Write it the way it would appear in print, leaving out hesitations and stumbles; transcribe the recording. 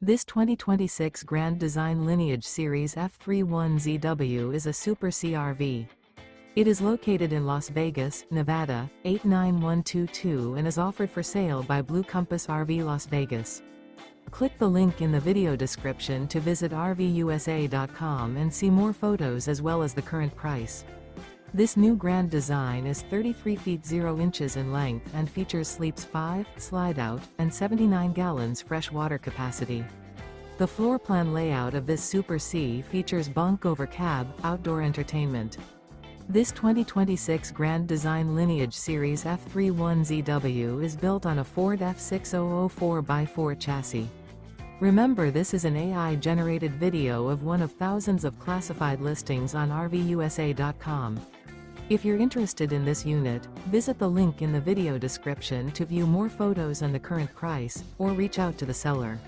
This 2026 Grand Design Lineage Series F31ZW is a Super CRV. It is located in Las Vegas, Nevada, 89122 and is offered for sale by Blue Compass RV Las Vegas. Click the link in the video description to visit RVUSA.com and see more photos as well as the current price. This new Grand Design is 33 feet 0 inches in length and features sleeps 5, slide-out, and 79 gallons fresh water capacity. The floor plan layout of this Super C features bunk over cab, outdoor entertainment. This 2026 Grand Design Lineage Series F31ZW is built on a Ford F6004 x4 chassis. Remember, this is an AI-generated video of one of thousands of classified listings on RVUSA.com. If you're interested in this unit, visit the link in the video description to view more photos and the current price, or reach out to the seller.